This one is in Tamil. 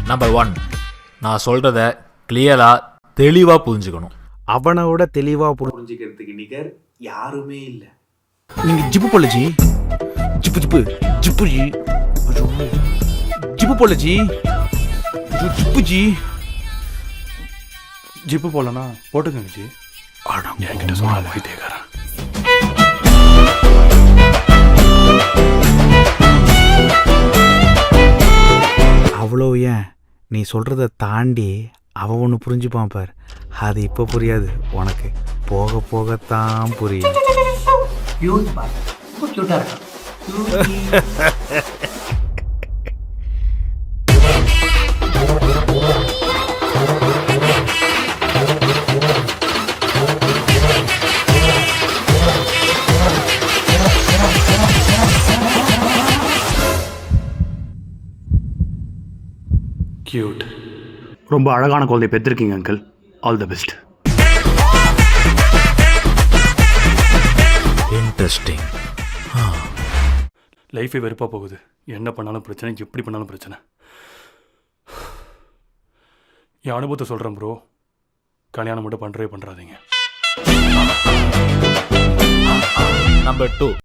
நம்பர் 1, நான் சொல்கிறத கிளியராக தெளிவாக புரிஞ்சுக்கணும். அவனை விட தெளிவாக புரிஞ்சுக்கிறதுக்கு நிகர் யாருமே இல்லை. நீங்கள் ஜிப்பு போடல G. Zip zip zip G. ஐயோ ஜிப்பு போடல ஜி. ஐயோ ஜிப்பு ஜி. ஜிப்பு போடலன்னா போட்டுக்கங்க ஜி. என்கிட்ட சொன்ன வைத்தியக்காரன். அவ்வளோ ஏன் நீ சொல்கிறத தாண்டி அவன் ஒன்று புரிஞ்சுப்பான் பார். அது இப்போ புரியாது உனக்கு, போக போகத்தான் புரியும். கியூட். ரொம்ப அழகான குழந்தை பெற்றிருக்கீங்க uncle. All the best. Interesting. லைஃபே வெறுப்பாக போகுது. என்ன பண்ணாலும் பிரச்சனை, எப்படி பண்ணாலும் பிரச்சனை. என் அனுபவத்தை சொல்கிறேன் ப்ரோ. கல்யாணம் மட்டும் பண்ணுறாதீங்க. நம்பர் 2,